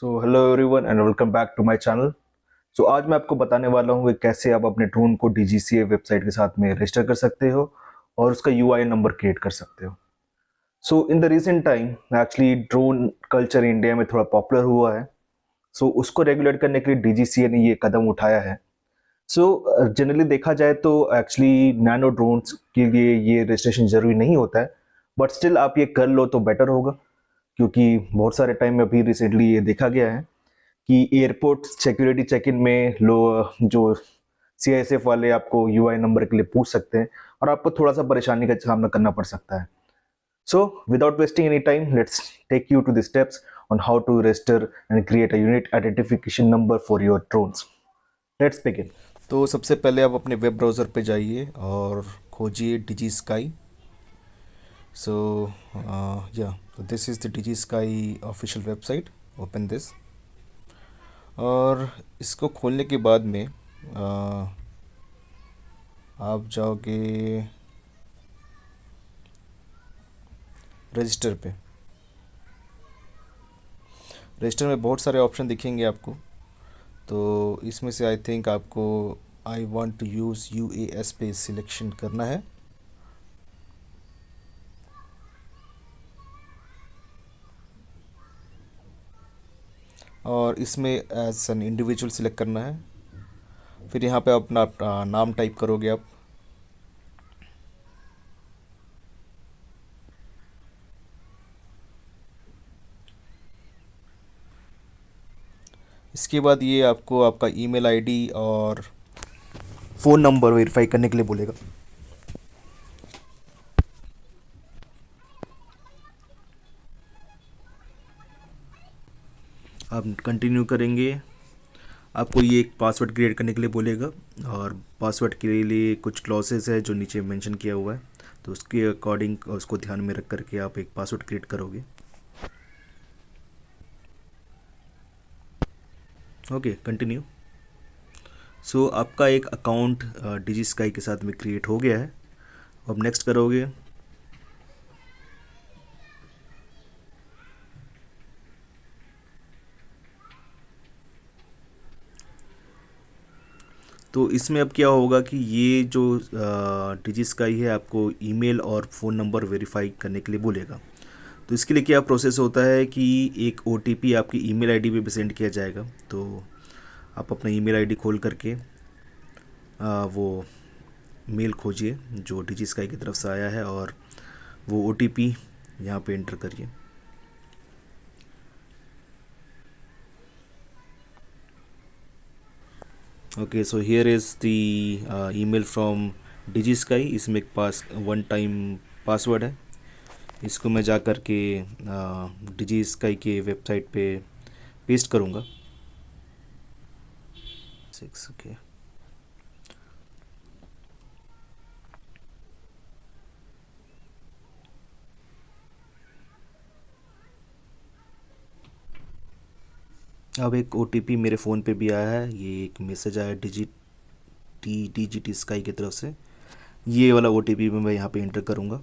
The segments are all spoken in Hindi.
So hello everyone and welcome back to my channel. So आज मैं आपको बताने वाला हूँ कि कैसे आप अपने ड्रोन को डीजीसीए वेबसाइट के साथ में रजिस्टर कर सकते हो और उसका यूआई नंबर क्रिएट कर सकते हो। So in the recent time actually drone culture India में थोड़ा पॉपुलर हुआ है। सो उसको रेगुलेट करने के लिए डीजीसीए ने ये कदम उठाया है। सो जनरली देखा जाए तो एक्चुअली नैनो ड्रोन्स के लिए ये रजिस्ट्रेशन जरूरी नहीं होता है, बट स्टिल आप ये कर लो तो बेटर होगा, क्योंकि बहुत सारे टाइम में अभी रिसेंटली ये देखा गया है कि एयरपोर्ट सिक्योरिटी चेक इन में जो सीआईएसएफ वाले आपको यूआई नंबर के लिए पूछ सकते हैं और आपको थोड़ा सा परेशानी का सामना करना पड़ सकता है। So without wasting any time, let's take you to the steps on how to register and create a unique identification number for your drones. Let's begin. तो सबसे पहले आप अपने वेब ब्राउज़र पे जाइए और खोजिए डिजी Sky. So yeah this is the Digi Sky official website. Open this और इसको खोलने के बाद में आप जाओगे रजिस्टर पे। रजिस्टर में बहुत सारे ऑप्शन दिखेंगे आपको, तो इसमें से आई थिंक आपको I want to use UAS पे सिलेक्शन करना है। और इसमें एज एन इंडिविजुअल सिलेक्ट करना है। फिर यहाँ पे अपना नाम टाइप करोगे आप। इसके बाद ये आपको आपका ईमेल आईडी और फ़ोन नंबर वेरीफाई करने के लिए बोलेगा। आप कंटिन्यू करेंगे, आपको ये एक पासवर्ड क्रिएट करने के लिए बोलेगा और पासवर्ड के लिए कुछ क्लॉसेस है जो नीचे मेंशन किया हुआ है, तो उसके अकॉर्डिंग उसको ध्यान में रख करके आप एक पासवर्ड क्रिएट करोगे। Okay, continue. सो आपका एक अकाउंट डिजी स्काई के साथ में क्रिएट हो गया है। अब नेक्स्ट करोगे। तो इसमें अब क्या होगा कि ये जो डिजी स्काई है आपको ईमेल और फ़ोन नंबर वेरीफाई करने के लिए बोलेगा। तो इसके लिए क्या प्रोसेस होता है कि एक ओटीपी आपकी ईमेल आईडी पे भी सेंड किया जाएगा। तो आप अपना ईमेल आईडी खोल करके वो मेल खोजिए जो डिजी स्काई की तरफ से आया है और वो ओटीपी यहाँ पे एंटर करिए। Okay, so here is the email from Digi Sky. इसमें एक वन टाइम पासवर्ड है। इसको मैं जा कर के डिजी स्काई के वेबसाइट पे पेस्ट करूँगा। 6 ओके। अब एक ओटीपी मेरे फ़ोन पे भी आया है। ये एक मैसेज आया डीजीटी स्काई की तरफ से। ये वाला ओटीपी मैं यहाँ पे एंटर करूँगा।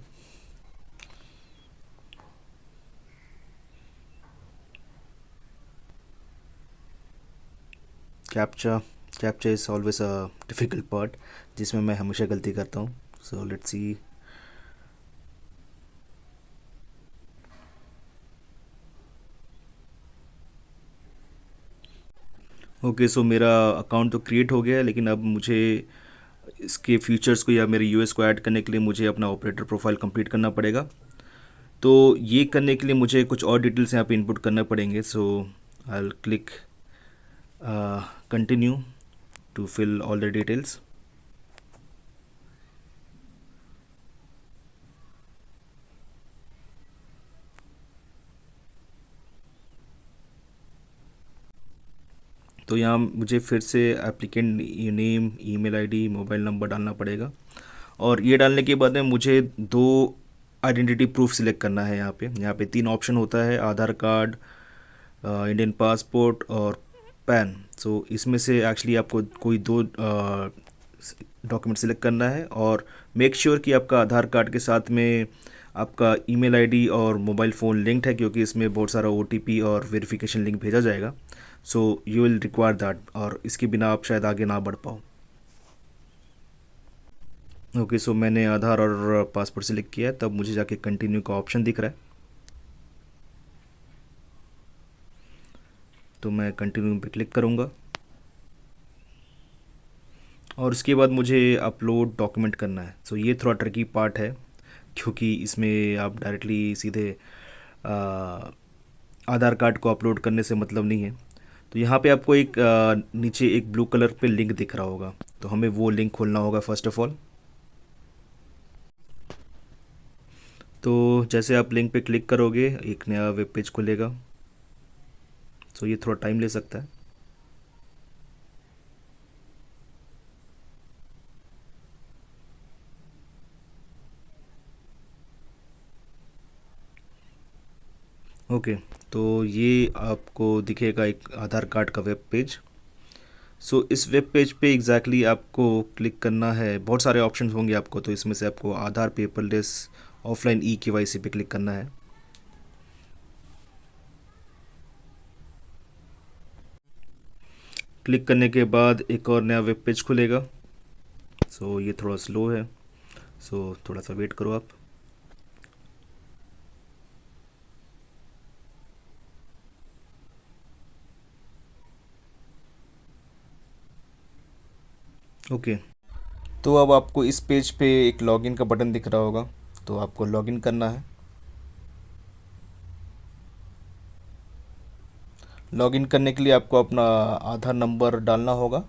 Captcha captcha is always a difficult part जिसमें मैं हमेशा गलती करता हूँ। So let's see. ओके, सो मेरा अकाउंट तो क्रिएट हो गया है, लेकिन अब मुझे इसके फीचर्स को या मेरे यूएस को ऐड करने के लिए मुझे अपना ऑपरेटर प्रोफाइल कंप्लीट करना पड़ेगा। तो ये करने के लिए मुझे कुछ और डिटेल्स यहाँ पे इनपुट करना पड़ेंगे। So I will click continue to fill all the details. तो यहाँ मुझे फिर से applicant name, email ID, mobile number डालना पड़ेगा और ये डालने के बाद में मुझे दो आइडेंटिटी प्रूफ सिलेक्ट करना है। यहाँ पे तीन ऑप्शन होता है: आधार कार्ड, इंडियन पासपोर्ट और पैन। सो इसमें से एक्चुअली आपको कोई दो डॉक्यूमेंट सिलेक्ट करना है और मेक श्योर कि आपका आधार कार्ड के साथ में आपका ईमेल आईडी और मोबाइल फ़ोन लिंक्ड है, क्योंकि इसमें बहुत सारा ओटीपी और वेरिफिकेशन लिंक भेजा जाएगा। So you will require that, और इसके बिना आप शायद आगे ना बढ़ पाओ। ओके, सो मैंने आधार और पासपोर्ट सेलेक्ट किया है, तब मुझे जाके कंटिन्यू का ऑप्शन दिख रहा है, तो मैं कंटिन्यू पे क्लिक करूँगा। और उसके बाद मुझे अपलोड डॉक्यूमेंट करना है। सो ये थोड़ा ट्रिकी पार्ट है, क्योंकि इसमें आप डायरेक्टली सीधे आ, आधार कार्ड को अपलोड करने से मतलब नहीं है। तो यहाँ पे आपको एक नीचे एक ब्लू कलर पे लिंक दिख रहा होगा, तो हमें वो लिंक खोलना होगा फर्स्ट ऑफ ऑल। तो जैसे आप लिंक पे क्लिक करोगे एक नया वेब पेज खुलेगा। सो ये थोड़ा टाइम ले सकता है। ओके, तो ये आपको दिखेगा एक आधार कार्ड का वेब पेज। सो इस वेब पेज पे एग्जैक्टली आपको क्लिक करना है। बहुत सारे ऑप्शंस होंगे आपको, तो इसमें से आपको आधार पेपरलेस ऑफलाइन ई-केवाईसी पे क्लिक करना है। क्लिक करने के बाद एक और नया वेब पेज खुलेगा। सो ये थोड़ा स्लो है, सो थोड़ा सा वेट करो आप। ओके, तो अब आपको इस पेज पे एक लॉगिन का बटन दिख रहा होगा, तो आपको लॉगिन करना है। लॉगिन करने के लिए आपको अपना आधार नंबर डालना होगा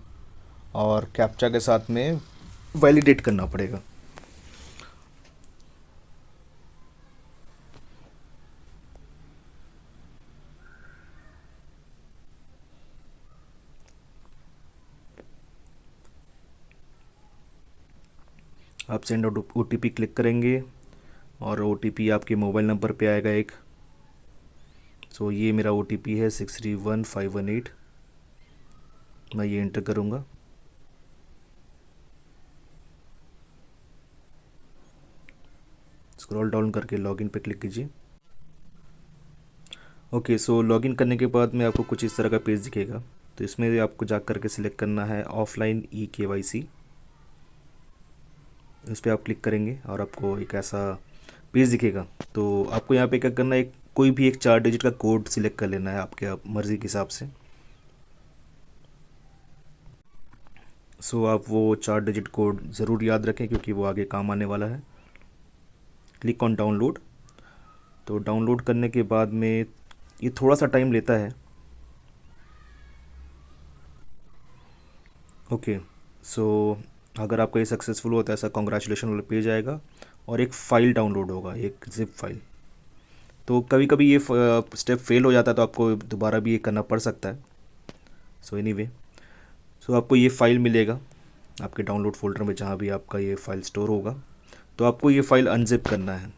और कैप्चा के साथ में वैलिडेट करना पड़ेगा। आप सेंड OTP क्लिक करेंगे और OTP आपके मोबाइल नंबर पे आएगा एक। सो ये मेरा OTP है 631518। मैं ये इंटर करूँगा। स्क्रॉल डाउन करके लॉगिन पे क्लिक कीजिए। ओके, सो लॉगिन करने के बाद में आपको कुछ इस तरह का पेज दिखेगा। तो इसमें आपको जा करके सिलेक्ट करना है ऑफलाइन ई-केवाईसी। उस पर आप क्लिक करेंगे और आपको एक ऐसा पेज दिखेगा। तो आपको यहाँ पे क्या करना है, कोई भी एक 4 डिजिट का कोड सिलेक्ट कर लेना है आपके मर्ज़ी के हिसाब से। सो आप वो 4 डिजिट कोड ज़रूर याद रखें, क्योंकि वो आगे काम आने वाला है। Click on download. तो डाउनलोड करने के बाद में ये थोड़ा सा टाइम लेता है। ओके, सो अगर आपका ये सक्सेसफुल होता है, ऐसा कॉन्ग्रेचुलेशन वाला पेज आएगा और एक फ़ाइल डाउनलोड होगा, एक ज़िप फाइल। तो कभी कभी ये स्टेप फेल हो जाता है, तो आपको दोबारा भी ये करना पड़ सकता है। सो एनीवे, सो आपको ये फ़ाइल मिलेगा आपके डाउनलोड फोल्डर में, जहाँ भी आपका ये फ़ाइल स्टोर होगा। तो आपको ये फ़ाइल अनजिप करना है।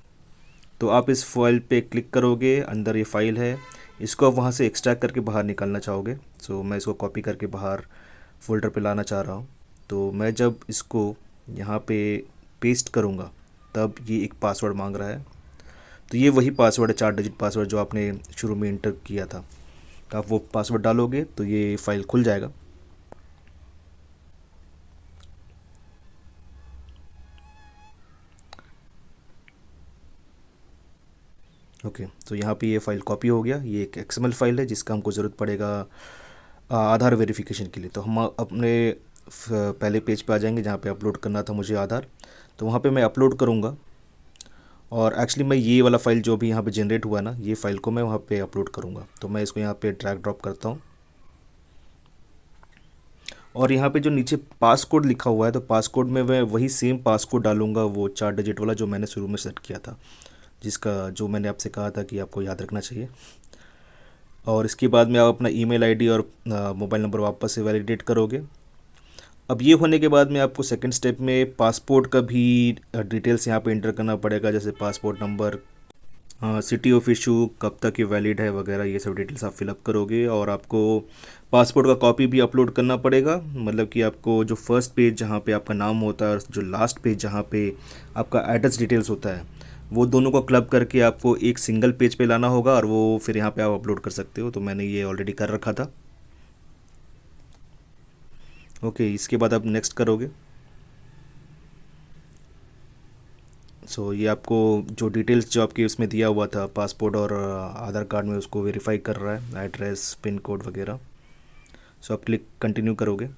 तो आप इस फाइल पे क्लिक करोगे, अंदर ये फ़ाइल है, इसको आप वहाँ से एक्सट्रैक्ट करके बाहर निकालना चाहोगे। सो मैं इसको कॉपी करके बाहर फोल्डर पे लाना चाह रहा हूँ। तो मैं जब इसको यहाँ पे पेस्ट करूँगा, तब ये एक पासवर्ड मांग रहा है। तो ये वही पासवर्ड है, 4 डिजिट पासवर्ड जो आपने शुरू में इंटर किया था। तो आप वो पासवर्ड डालोगे तो ये फ़ाइल खुल जाएगा। ओके, तो यहाँ पे ये फ़ाइल कॉपी हो गया। ये एक XML फाइल है जिसका हमको ज़रूरत पड़ेगा आधार वेरिफिकेशन के लिए। तो हम अपने पहले पेज पे आ जाएंगे जहाँ पे अपलोड करना था मुझे आधार। तो वहाँ पे मैं अपलोड करूँगा, और एक्चुअली मैं ये वाला फ़ाइल जो भी यहाँ पे जनरेट हुआ ना, ये फ़ाइल को मैं वहाँ पे अपलोड करूँगा। तो मैं इसको यहाँ पे ड्रैग ड्रॉप करता हूँ, और यहाँ पे जो नीचे पासकोड लिखा हुआ है, तो पासकोड में मैं वही सेम पासकोड डालूँगा, वो 4 डिजिट वाला जो मैंने शुरू में सेट किया था, जिसका जो मैंने आपसे कहा था कि आपको याद रखना चाहिए। और इसके बाद में आप अपना ईमेल आईडी और मोबाइल नंबर वापस से वैलिडेट करोगे। अब ये होने के बाद में आपको सेकंड स्टेप में पासपोर्ट का भी डिटेल्स यहाँ पे इंटर करना पड़ेगा, जैसे passport number, city of issue, कब तक ये वैलिड है वगैरह, ये सब डिटेल्स आप फिलअप करोगे। और आपको पासपोर्ट का कॉपी भी अपलोड करना पड़ेगा। मतलब कि आपको जो फर्स्ट पेज जहाँ पे आपका नाम होता है और जो लास्ट पेज जहाँ पे आपका एड्रेस डिटेल्स होता है, वो दोनों को क्लब करके आपको एक सिंगल पेज पे लाना होगा और वो फिर यहाँ पे आप अपलोड कर सकते हो। तो मैंने ये ऑलरेडी कर रखा था। ओके, इसके बाद आप नेक्स्ट करोगे। सो ये आपको जो डिटेल्स जो आपके उसमें दिया हुआ था पासपोर्ट और आधार कार्ड में, उसको वेरीफाई कर रहा है, एड्रेस, पिन कोड वगैरह। सो आप क्लिक कंटिन्यू करोगे।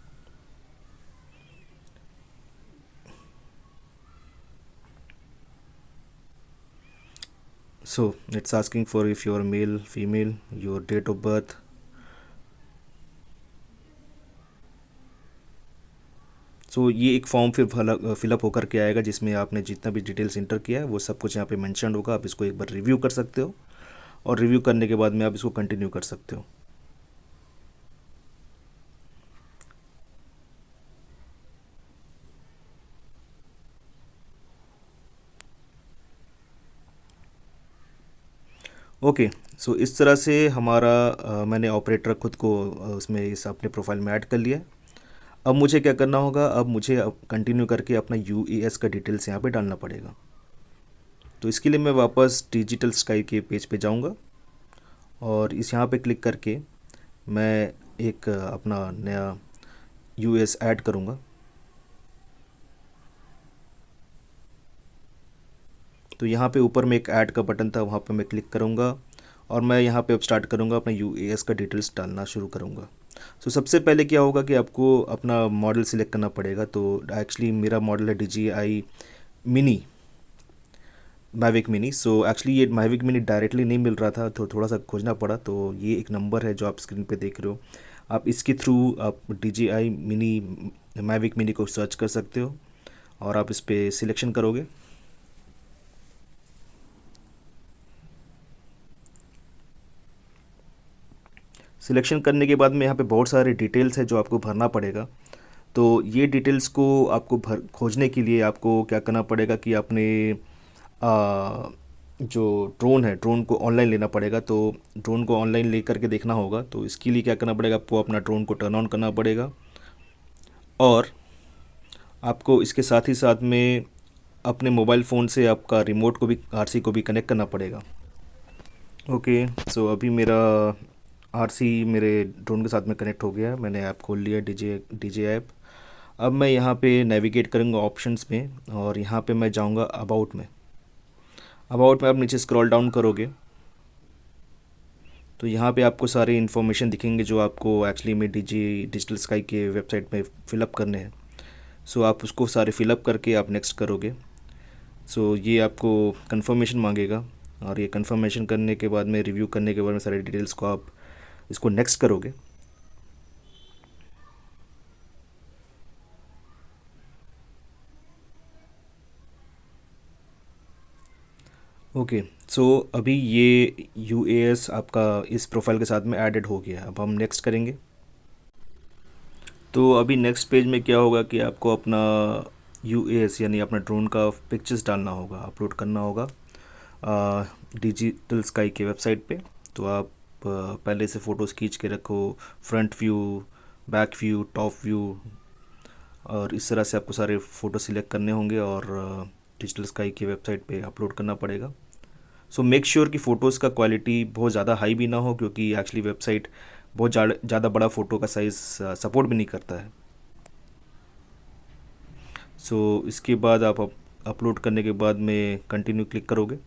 So it's asking for if you are male female, your date of birth. So ये एक फॉर्म फिर फिलअप होकर के आएगा जिसमें आपने जितना भी डिटेल्स इंटर किया है वो सब कुछ यहाँ पे मेंशन होगा। आप इसको एक बार रिव्यू कर सकते हो और रिव्यू करने के बाद में आप इसको कंटिन्यू कर सकते हो। ओके, सो इस तरह से हमारा मैंने ऑपरेटर खुद को उसमें इस अपने प्रोफाइल में ऐड कर लिया है। अब मुझे क्या करना होगा, अब मुझे अब कंटिन्यू करके अपना यूएएस का डिटेल्स यहाँ पे डालना पड़ेगा। तो इसके लिए मैं वापस डिजिटल स्काई के पेज पे जाऊँगा और इस यहाँ पे क्लिक करके मैं एक अपना नया यूएस ऐड करूँगा। तो यहाँ पे ऊपर में एक ऐड का बटन था, वहाँ पे मैं क्लिक करूँगा और मैं यहाँ पे अब स्टार्ट करूँगा अपना यूएस का डिटेल्स डालना शुरू करूँगा। सो सबसे पहले क्या होगा कि आपको अपना मॉडल सिलेक्ट करना पड़ेगा। तो एक्चुअली मेरा मॉडल है DJI mini, Mavic mini. So actually ये मैविक मिनी डायरेक्टली नहीं मिल रहा था तो थोड़ा सा खोजना पड़ा। तो ये एक नंबर है जो आप स्क्रीन पे देख रहे हो, आप इसके थ्रू आप DJI मिनी, मैविक मिनी को सर्च कर सकते हो और आप इस पर सिलेक्शन करोगे। सिलेक्शन करने के बाद में यहाँ पे बहुत सारे डिटेल्स है जो आपको भरना पड़ेगा। तो ये डिटेल्स को आपको भर खोजने के लिए आपको क्या करना पड़ेगा कि आपने जो ड्रोन है, ड्रोन को ऑनलाइन लेना पड़ेगा। तो ड्रोन को ऑनलाइन ले करके देखना होगा। तो इसके लिए क्या करना पड़ेगा, आपको अपना ड्रोन को टर्न ऑन करना पड़ेगा और आपको इसके साथ ही साथ में अपने मोबाइल फ़ोन से आपका रिमोट को भी, आरसी को भी कनेक्ट करना पड़ेगा। ओके, सो अभी मेरा आरसी मेरे ड्रोन के साथ में कनेक्ट हो गया है। मैंने ऐप खोल लिया, डीजे ऐप। अब मैं यहाँ पे नेविगेट करूँगा ऑप्शंस में और यहाँ पे मैं जाऊँगा अबाउट में। अबाउट में आप नीचे स्क्रॉल डाउन करोगे तो यहाँ पे आपको सारे इन्फॉर्मेशन दिखेंगे जो आपको एक्चुअली में डिजिटल स्काई के वेबसाइट में फ़िलअप करने हैं। सो आप उसको सारे फ़िलअप करके आप नेक्स्ट करोगे। सो ये आपको कंफर्मेशन मांगेगा और ये कंफर्मेशन करने के बाद में, रिव्यू करने के बाद में सारे डिटेल्स को आप इसको नेक्स्ट करोगे। ओके, सो अभी ये यूएएस आपका इस प्रोफाइल के साथ में ऐडेड हो गया है। अब हम नेक्स्ट करेंगे। तो अभी नेक्स्ट पेज में क्या होगा कि आपको अपना यूएएस यानी अपना ड्रोन का पिक्चर्स डालना होगा, अपलोड करना होगा डिजिटल स्काई के वेबसाइट पे। तो आप पहले से फ़ोटोज़ खींच के रखो, front view, back view, top view, और इस तरह से आपको सारे फ़ोटो सिलेक्ट करने होंगे और डिजिटल स्काई की वेबसाइट पे अपलोड करना पड़ेगा। सो मेक श्योर कि फ़ोटोज़ का क्वालिटी बहुत ज़्यादा हाई भी ना हो, क्योंकि एक्चुअली वेबसाइट बहुत ज़्यादा बड़ा फ़ोटो का साइज़ सपोर्ट भी नहीं करता है। सो इसके बाद आप अपलोड करने के बाद में कंटिन्यू क्लिक करोगे।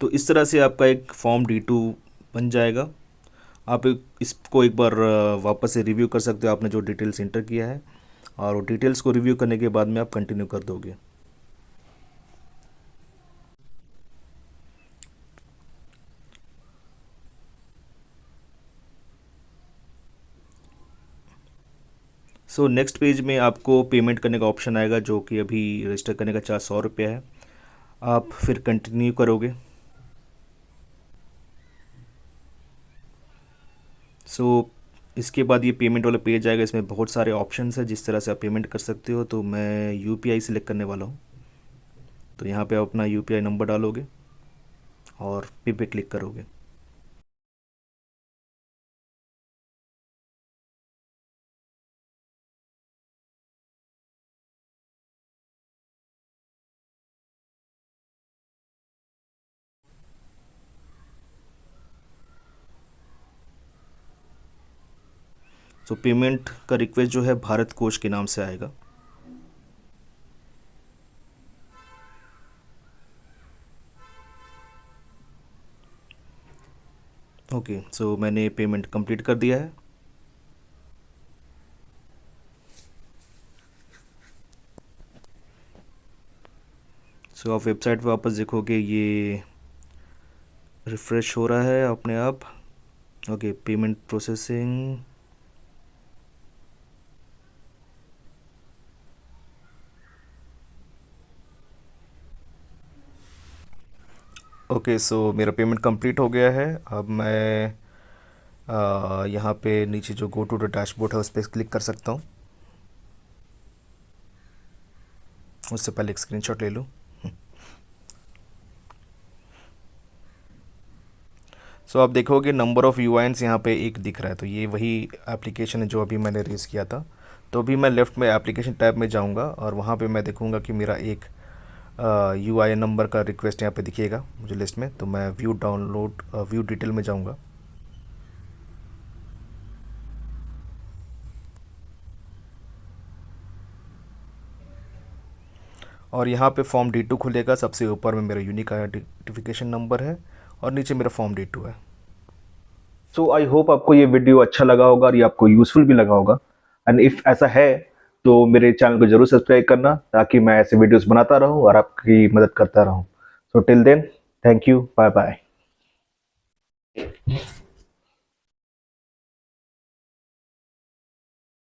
तो इस तरह से आपका एक फॉर्म D2 बन जाएगा। आप इसको एक बार वापस से रिव्यू कर सकते हो, आपने जो डिटेल्स इंटर किया है, और वो डिटेल्स को रिव्यू करने के बाद में आप कंटिन्यू कर दोगे। सो नेक्स्ट पेज में आपको पेमेंट करने का ऑप्शन आएगा, जो कि अभी रजिस्टर करने का चार्ज 100 रुपया है। आप फिर कंटिन्यू करोगे। सो इसके बाद ये पेमेंट वाला पेज आएगा। इसमें बहुत सारे ऑप्शंस है जिस तरह से आप पेमेंट कर सकते हो। तो मैं यूपीआई सिलेक्ट करने वाला हूँ। तो यहाँ पे आप अपना यूपीआई नंबर डालोगे और पे क्लिक करोगे। सो पेमेंट का रिक्वेस्ट जो है भारत कोश के नाम से आएगा। ओके, सो मैंने पेमेंट कंप्लीट कर दिया है। सो आप वेबसाइट पे वापस देखोगे ये रिफ़्रेश हो रहा है अपने आप। Okay, payment processing. ओके, सो मेरा पेमेंट कंप्लीट हो गया है। अब मैं यहाँ पे नीचे जो गो टू द डैशबोर्ड है उस पर क्लिक कर सकता हूँ। उससे पहले एक स्क्रीनशॉट ले लूँ। सो आप देखोगे नंबर ऑफ़ यूआईन्स यहाँ पे एक दिख रहा है, तो ये वही एप्लीकेशन है जो अभी मैंने रेस किया था। तो अभी मैं लेफ़्ट में एप्लीकेशन टैब में जाऊँगा और वहाँ पे मैं देखूँगा कि मेरा एक यूआईएन नंबर का रिक्वेस्ट यहाँ पे दिखेगा मुझे लिस्ट में। तो मैं व्यू डाउनलोड व्यू डिटेल में जाऊँगा। और यहाँ पे फॉर्म D2 खुलेगा। सबसे ऊपर में मेरा यूनिक आइडेंटिफिकेशन नंबर है और नीचे मेरा फॉर्म D2 है। सो आई होप आपको ये वीडियो अच्छा लगा होगा और ये आपको यूज़फुल भी लगा होगा। एंड इफ़ ऐसा है तो मेरे चैनल को ज़रूर सब्सक्राइब करना, ताकि मैं ऐसे वीडियोस बनाता रहूँ और आपकी मदद करता रहूँ। So till then, thank you, bye bye.